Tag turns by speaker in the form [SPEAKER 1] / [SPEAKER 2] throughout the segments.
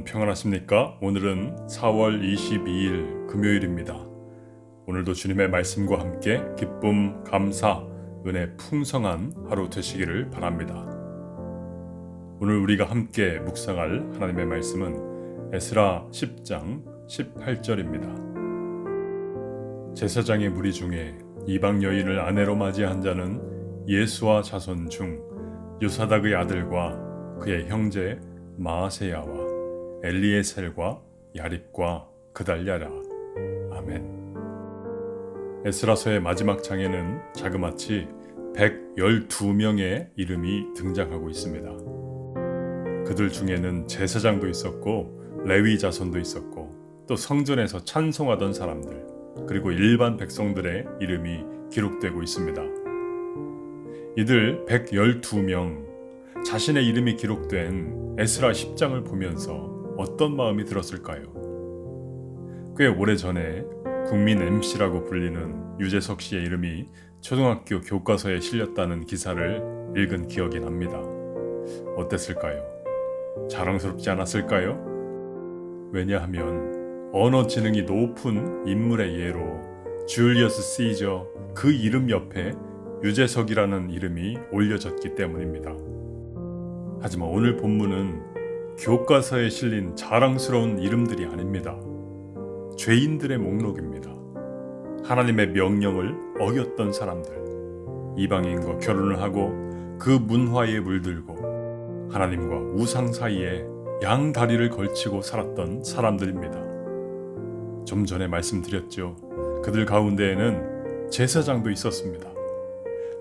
[SPEAKER 1] 여러분 평안하십니까? 오늘은 4월 22일 금요일입니다. 오늘도 주님의 말씀과 함께 기쁨, 감사, 은혜 풍성한 하루 되시기를 바랍니다. 오늘 우리가 함께 묵상할 하나님의 말씀은 에스라 10장 18절입니다. 제사장의 무리 중에 이방 여인을 아내로 맞이한 자는 예수와 자손 중 요사닥의 아들과 그의 형제 마아세야와 엘리에셀과 야립과 그달랴라. 아멘. 에스라서의 마지막 장에는 자그마치 112명의 이름이 등장하고 있습니다. 그들 중에는 제사장도 있었고 레위 자손도 있었고 또 성전에서 찬송하던 사람들 그리고 일반 백성들의 이름이 기록되고 있습니다. 이들 112명 자신의 이름이 기록된 에스라 10장을 보면서 어떤 마음이 들었을까요? 꽤 오래전에 국민 MC라고 불리는 유재석 씨의 이름이 초등학교 교과서에 실렸다는 기사를 읽은 기억이 납니다. 어땠을까요? 자랑스럽지 않았을까요? 왜냐하면 언어 지능이 높은 인물의 예로 줄리어스 시저 그 이름 옆에 유재석이라는 이름이 올려졌기 때문입니다. 하지만 오늘 본문은 교과서에 실린 자랑스러운 이름들이 아닙니다. 죄인들의 목록입니다. 하나님의 명령을 어겼던 사람들, 이방인과 결혼을 하고 그 문화에 물들고 하나님과 우상 사이에 양다리를 걸치고 살았던 사람들입니다. 좀 전에 말씀드렸죠. 그들 가운데에는 제사장도 있었습니다.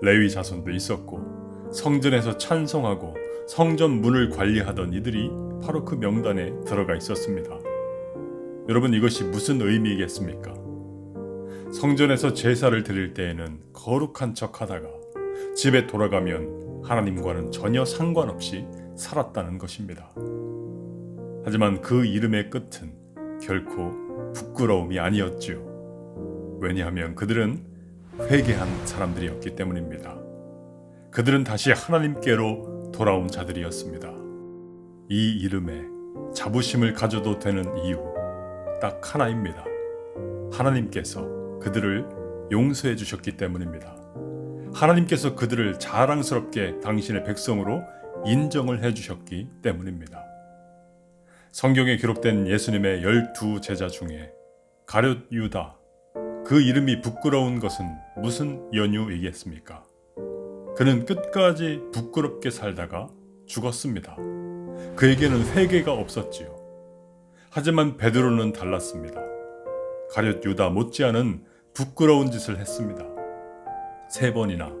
[SPEAKER 1] 레위 자손도 있었고 성전에서 찬송하고 성전 문을 관리하던 이들이 바로 그 명단에 들어가 있었습니다. 여러분, 이것이 무슨 의미겠습니까? 성전에서 제사를 드릴 때에는 거룩한 척 하다가 집에 돌아가면 하나님과는 전혀 상관없이 살았다는 것입니다. 하지만 그 이름의 끝은 결코 부끄러움이 아니었지요. 왜냐하면 그들은 회개한 사람들이었기 때문입니다. 그들은 다시 하나님께로 돌아온 자들이었습니다. 이 이름에 자부심을 가져도 되는 이유 딱 하나입니다. 하나님께서 그들을 용서해 주셨기 때문입니다. 하나님께서 그들을 자랑스럽게 당신의 백성으로 인정을 해 주셨기 때문입니다. 성경에 기록된 예수님의 12 제자 중에 가룟 유다, 그 이름이 부끄러운 것은 무슨 연유이겠습니까? 그는 끝까지 부끄럽게 살다가 죽었습니다. 그에게는 회개가 없었지요. 하지만 베드로는 달랐습니다. 가룟 유다 못지않은 부끄러운 짓을 했습니다. 3번이나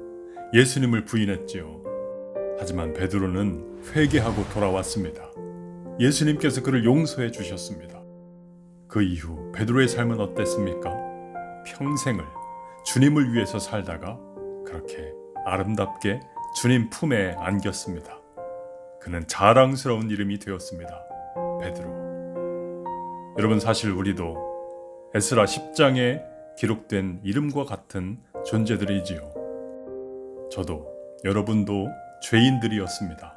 [SPEAKER 1] 예수님을 부인했지요. 하지만 베드로는 회개하고 돌아왔습니다. 예수님께서 그를 용서해 주셨습니다. 그 이후 베드로의 삶은 어땠습니까? 평생을 주님을 위해서 살다가 그렇게 아름답게 주님 품에 안겼습니다. 그는 자랑스러운 이름이 되었습니다. 베드로. 여러분, 사실 우리도 에스라 10장에 기록된 이름과 같은 존재들이지요. 저도 여러분도 죄인들이었습니다.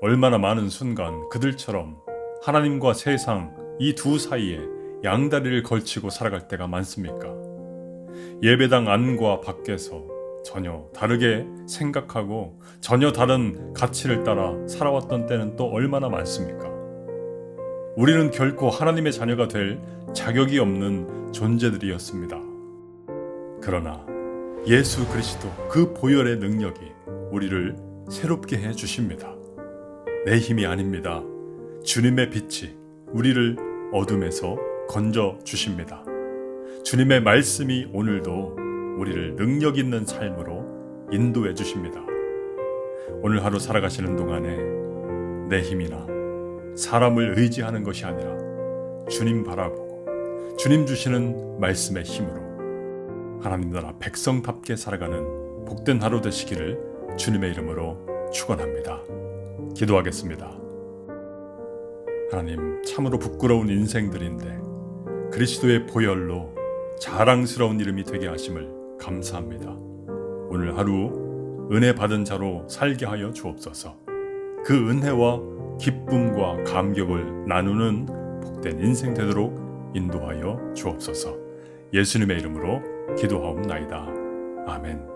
[SPEAKER 1] 얼마나 많은 순간 그들처럼 하나님과 세상 이 두 사이에 양다리를 걸치고 살아갈 때가 많습니까? 예배당 안과 밖에서 전혀 다르게 생각하고 전혀 다른 가치를 따라 살아왔던 때는 또 얼마나 많습니까? 우리는 결코 하나님의 자녀가 될 자격이 없는 존재들이었습니다. 그러나 예수 그리스도 그 보혈의 능력이 우리를 새롭게 해 주십니다. 내 힘이 아닙니다. 주님의 빛이 우리를 어둠에서 건져 주십니다. 주님의 말씀이 오늘도 우리를 능력 있는 삶으로 인도해 주십니다. 오늘 하루 살아가시는 동안에 내 힘이나 사람을 의지하는 것이 아니라 주님 바라보고 주님 주시는 말씀의 힘으로 하나님 나라 백성답게 살아가는 복된 하루 되시기를 주님의 이름으로 축원합니다. 기도하겠습니다. 하나님, 참으로 부끄러운 인생들인데 그리스도의 보혈로 자랑스러운 이름이 되게 하심을 감사합니다. 오늘 하루 은혜 받은 자로 살게 하여 주옵소서. 그 은혜와 기쁨과 감격을 나누는 복된 인생 되도록 인도하여 주옵소서. 예수님의 이름으로 기도하옵나이다. 아멘.